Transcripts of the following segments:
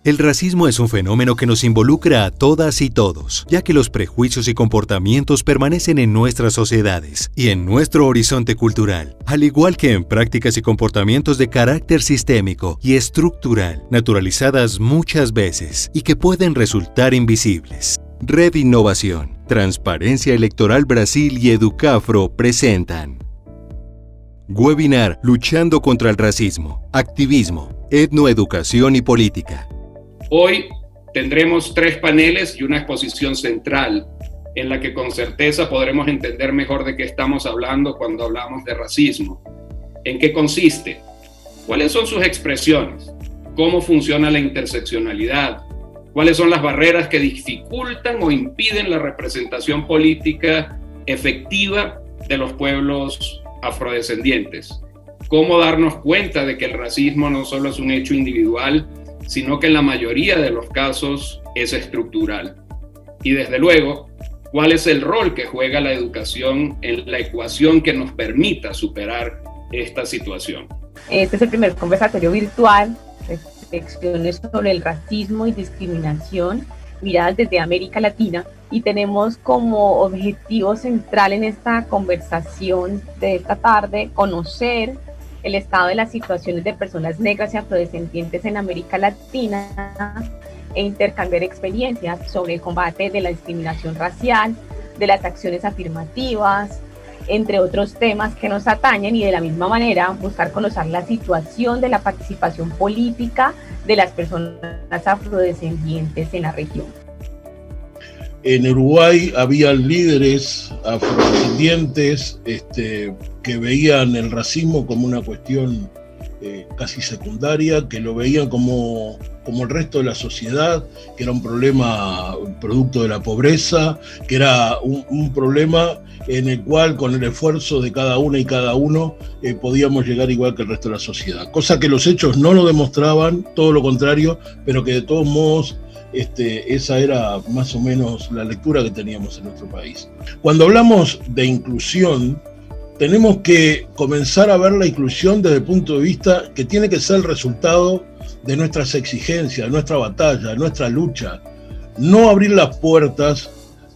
El racismo es un fenómeno que nos involucra a todas y todos, ya que los prejuicios y comportamientos permanecen en nuestras sociedades y en nuestro horizonte cultural, al igual que en prácticas y comportamientos de carácter sistémico y estructural, naturalizadas muchas veces y que pueden resultar invisibles. Red Innovación, Transparencia Electoral Brasil y Educafro presentan Webinar Luchando contra el Racismo, Activismo, Etnoeducación y Política. Hoy tendremos 3 paneles y una exposición central en la que con certeza podremos entender mejor de qué estamos hablando cuando hablamos de racismo. ¿En qué consiste? ¿Cuáles son sus expresiones? ¿Cómo funciona la interseccionalidad? ¿Cuáles son las barreras que dificultan o impiden la representación política efectiva de los pueblos afrodescendientes? ¿Cómo darnos cuenta de que el racismo no solo es un hecho individual, sino que en la mayoría de los casos es estructural? Y desde luego, ¿cuál es el rol que juega la educación en la ecuación que nos permita superar esta situación? Este es el primer conversatorio virtual, reflexiones sobre el racismo y discriminación, miradas desde América Latina, y tenemos como objetivo central en esta conversación de esta tarde conocer el estado de las situaciones de personas negras y afrodescendientes en América Latina e intercambiar experiencias sobre el combate de la discriminación racial, de las acciones afirmativas, entre otros temas que nos atañen, y de la misma manera buscar conocer la situación de la participación política de las personas afrodescendientes en la región. En Uruguay había líderes afrodescendientes que veían el racismo como una cuestión casi secundaria, que lo veían como el resto de la sociedad, que era un problema producto de la pobreza, que era un problema en el cual con el esfuerzo de cada una y cada uno podíamos llegar igual que el resto de la sociedad. Cosa que los hechos no lo demostraban, todo lo contrario, pero que de todos modos esa era más o menos la lectura que teníamos en nuestro país. Cuando hablamos de inclusión, tenemos que comenzar a ver la inclusión desde el punto de vista que tiene que ser el resultado de nuestras exigencias, de nuestra batalla, de nuestra lucha. No abrir las puertas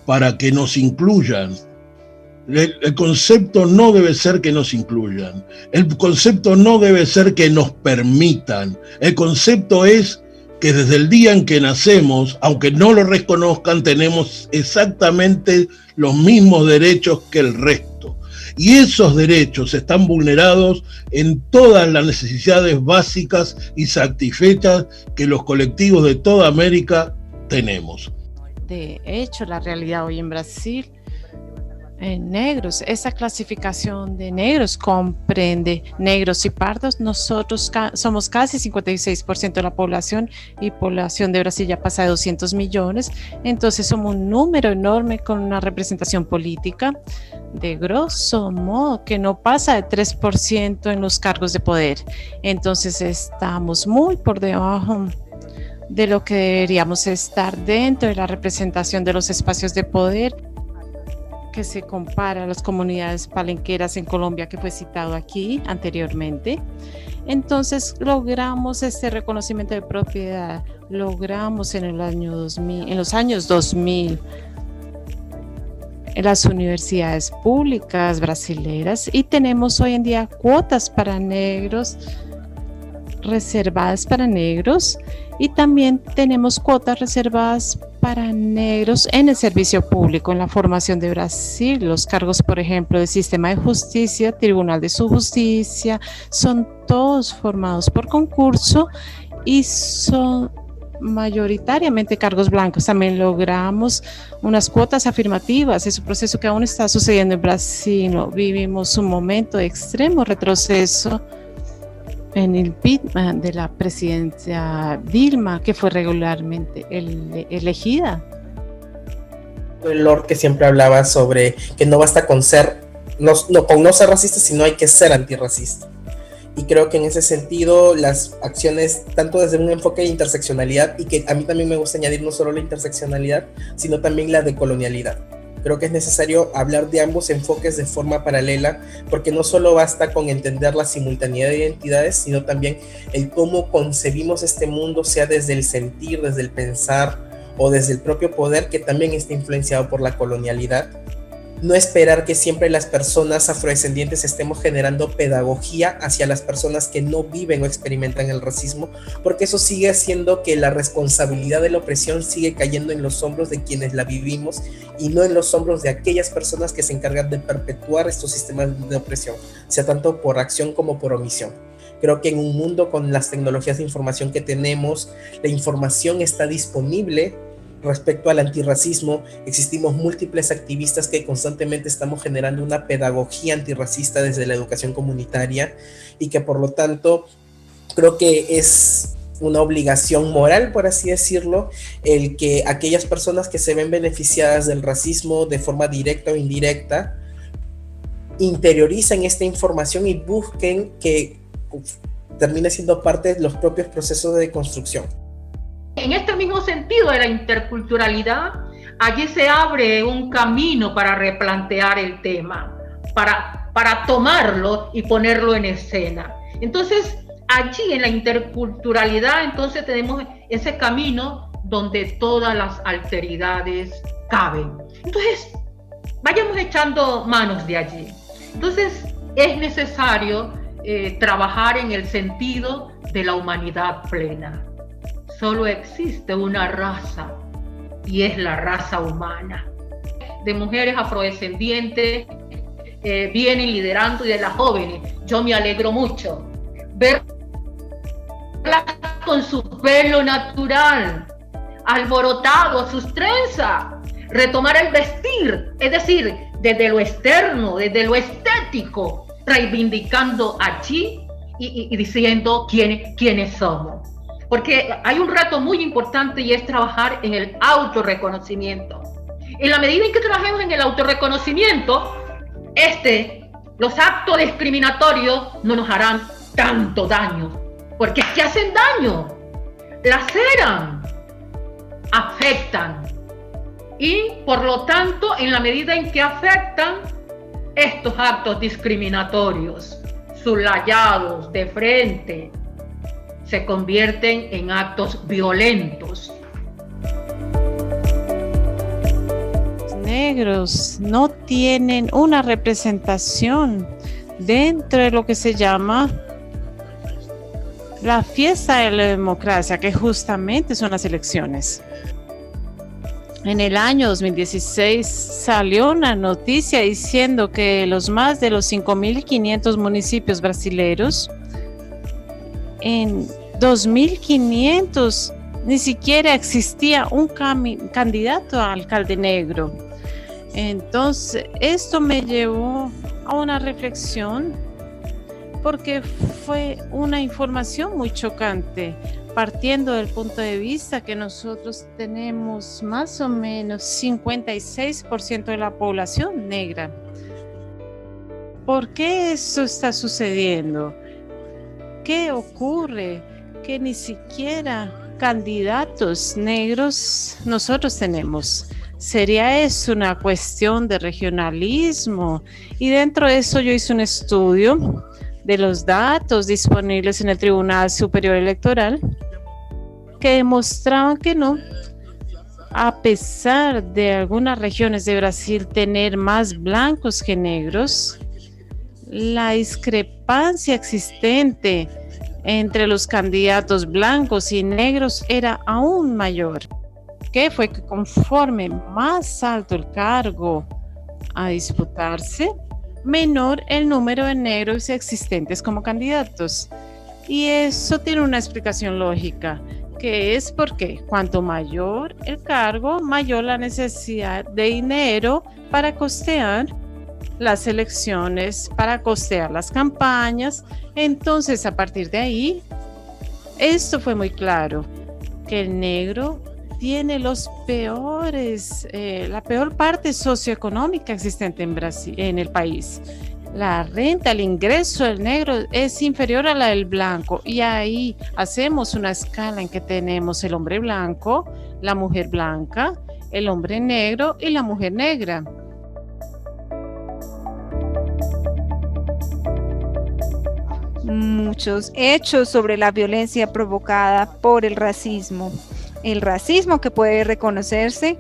para que nos incluyan. El concepto no debe ser que nos incluyan. El concepto no debe ser que nos permitan. El concepto es que desde el día en que nacemos, aunque no lo reconozcan, tenemos exactamente los mismos derechos que el resto. Y esos derechos están vulnerados en todas las necesidades básicas y satisfechas que los colectivos de toda América tenemos. De hecho, la realidad hoy en Brasil, negros, esa clasificación de negros comprende negros y pardos. Nosotros somos casi 56% de la población, y población de Brasil ya pasa de 200 millones, entonces somos un número enorme con una representación política de grosso modo que no pasa de 3% en los cargos de poder. Entonces estamos muy por debajo de lo que deberíamos estar dentro de la representación de los espacios de poder, que se compara a las comunidades palenqueras en Colombia, que fue citado aquí anteriormente. Entonces logramos este reconocimiento de propiedad, logramos en el año 2000, en los años 2000, en las universidades públicas brasileras, y tenemos hoy en día cuotas para negros, reservadas para negros, y también tenemos cuotas reservadas para negros en el servicio público, en la formación de Brasil. Los cargos, por ejemplo, del sistema de justicia, Tribunal de su Justicia, son todos formados por concurso y son mayoritariamente cargos blancos. También logramos unas cuotas afirmativas. Es un proceso que aún está sucediendo en Brasil. Vivimos un momento de extremo retroceso en el impeachment de la presidencia Dilma, que fue regularmente elegida. El Lord, que siempre hablaba sobre que no basta con ser, con no ser racista, sino hay que ser antirracista. Y creo que en ese sentido las acciones, tanto desde un enfoque de interseccionalidad, y que a mí también me gusta añadir no solo la interseccionalidad, sino también la decolonialidad. Creo que es necesario hablar de ambos enfoques de forma paralela, porque no solo basta con entender la simultaneidad de identidades, sino también el cómo concebimos este mundo, sea desde el sentir, desde el pensar o desde el propio poder, que también está influenciado por la colonialidad. No esperar que siempre las personas afrodescendientes estemos generando pedagogía hacia las personas que no viven o experimentan el racismo, porque eso sigue haciendo que la responsabilidad de la opresión sigue cayendo en los hombros de quienes la vivimos y no en los hombros de aquellas personas que se encargan de perpetuar estos sistemas de opresión, sea tanto por acción como por omisión. Creo que en un mundo con las tecnologías de información que tenemos, la información está disponible. Respecto al antirracismo, existimos múltiples activistas que constantemente estamos generando una pedagogía antirracista desde la educación comunitaria y que por lo tanto creo que es una obligación moral, por así decirlo, el que aquellas personas que se ven beneficiadas del racismo de forma directa o indirecta interioricen esta información y busquen que termine siendo parte de los propios procesos de deconstrucción. En este mismo sentido de la interculturalidad, allí se abre un camino para replantear el tema, para tomarlo y ponerlo en escena. Entonces, allí en la interculturalidad, entonces tenemos ese camino donde todas las alteridades caben. Entonces, vayamos echando manos de allí. Entonces, es necesario trabajar en el sentido de la humanidad plena. Solo existe una raza y es la raza humana. De mujeres afrodescendientes vienen liderando y de las jóvenes. Yo me alegro mucho verlas con su pelo natural, alborotado, sus trenzas, retomar el vestir, es decir, desde lo externo, desde lo estético, reivindicando allí y diciendo quiénes somos. Porque hay un reto muy importante y es trabajar en el autorreconocimiento. En la medida en que trabajemos en el autorreconocimiento, los actos discriminatorios no nos harán tanto daño, porque es que hacen daño, laceran, afectan. Y por lo tanto, en la medida en que afectan, estos actos discriminatorios, subrayados de frente, se convierten en actos violentos. Los negros no tienen una representación dentro de lo que se llama la fiesta de la democracia, que justamente son las elecciones. En el año 2016 salió una noticia diciendo que los más de los 5.500 municipios brasileños, en 2.500 ni siquiera existía un candidato a alcalde negro. Entonces, esto me llevó a una reflexión porque fue una información muy chocante, partiendo del punto de vista que nosotros tenemos más o menos 56% de la población negra. ¿Por qué eso está sucediendo? ¿Qué ocurre? Que ni siquiera candidatos negros nosotros tenemos. ¿Sería eso una cuestión de regionalismo? Y dentro de eso yo hice un estudio de los datos disponibles en el Tribunal Superior Electoral que demostraban que no, a pesar de algunas regiones de Brasil tener más blancos que negros, la discrepancia existente entre los candidatos blancos y negros era aún mayor, que fue que conforme más alto el cargo a disputarse, menor el número de negros existentes como candidatos. Y eso tiene una explicación lógica, que es porque cuanto mayor el cargo, mayor la necesidad de dinero para costear las elecciones, para costear las campañas. Entonces, a partir de ahí, esto fue muy claro, que el negro tiene los peores, la peor parte socioeconómica existente en Brasil, en el país. la renta, el ingreso del negro es inferior a la del blanco, y ahí hacemos una escala en que tenemos el hombre blanco, la mujer blanca, el hombre negro y la mujer negra. Muchos hechos sobre la violencia provocada por el racismo que puede reconocerse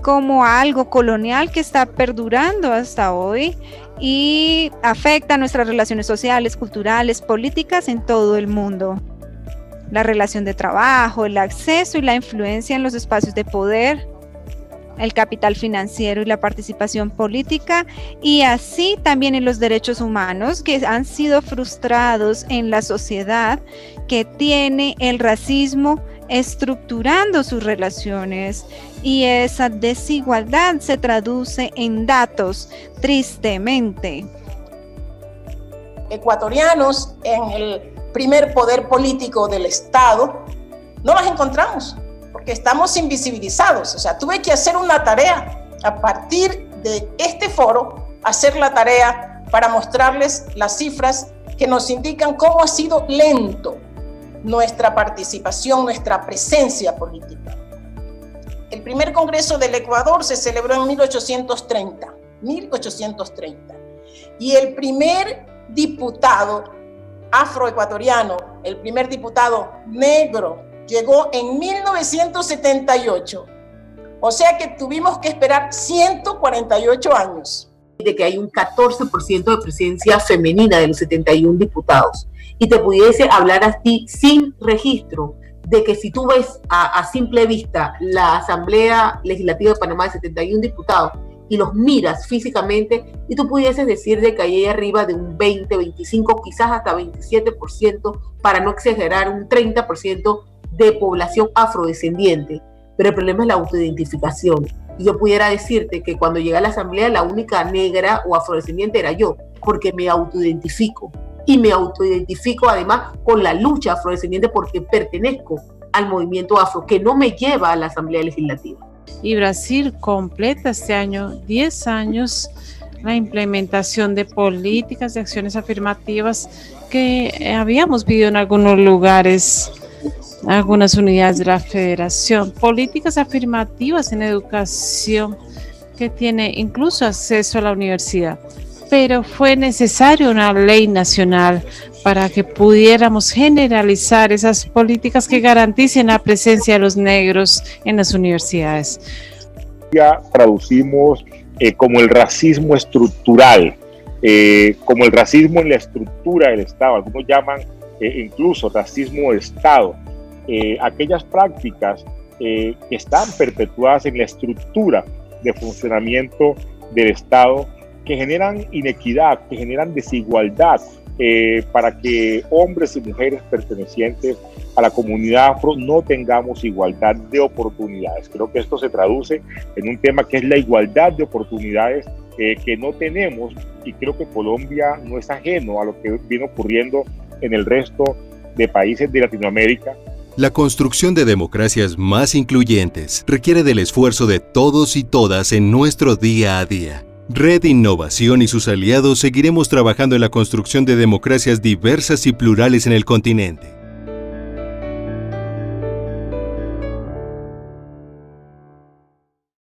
como algo colonial que está perdurando hasta hoy y afecta nuestras relaciones sociales, culturales, políticas en todo el mundo. La relación de trabajo, el acceso y la influencia en los espacios de poder, el capital financiero y la participación política, y así también en los derechos humanos que han sido frustrados en la sociedad que tiene el racismo estructurando sus relaciones, y esa desigualdad se traduce en datos, tristemente. Ecuatorianos en el primer poder político del Estado, no las encontramos, porque estamos invisibilizados. O sea, tuve que hacer una tarea a partir de este foro, hacer la tarea para mostrarles las cifras que nos indican cómo ha sido lento nuestra participación, nuestra presencia política. El primer Congreso del Ecuador se celebró en 1830, y el primer diputado afroecuatoriano, el primer diputado negro, llegó en 1978. O sea que tuvimos que esperar 148 años. De que hay un 14% de presencia femenina de los 71 diputados. Y te pudiese hablar a ti sin registro de que si tú ves a simple vista la Asamblea Legislativa de Panamá de 71 diputados y los miras físicamente, y tú pudieses decir de que hay arriba de un 20, 25, quizás hasta 27%, para no exagerar, un 30% de población afrodescendiente. Pero el problema es la autoidentificación. Y yo pudiera decirte que cuando llegué a la asamblea, la única negra o afrodescendiente era yo, porque me autoidentifico. Y me autoidentifico además con la lucha afrodescendiente, porque pertenezco al movimiento afro, que no me lleva a la Asamblea Legislativa. Y Brasil completa este año 10 años la implementación de políticas de acciones afirmativas que habíamos vivido en algunos lugares, algunas unidades de la federación, políticas afirmativas en educación que tiene incluso acceso a la universidad. Pero fue necesario una ley nacional para que pudiéramos generalizar esas políticas que garanticen la presencia de los negros en las universidades. Ya traducimos como el racismo estructural, como el racismo en la estructura del Estado, algunos llaman incluso racismo de Estado, aquellas prácticas que están perpetuadas en la estructura de funcionamiento del Estado, que generan inequidad, que generan desigualdad, para que hombres y mujeres pertenecientes a la comunidad afro no tengamos igualdad de oportunidades. Creo que esto se traduce en un tema que es la igualdad de oportunidades que no tenemos, y creo que Colombia no es ajeno a lo que viene ocurriendo en el resto de países de Latinoamérica. La construcción de democracias más incluyentes requiere del esfuerzo de todos y todas en nuestro día a día. Red Innovación y sus aliados seguiremos trabajando en la construcción de democracias diversas y plurales en el continente.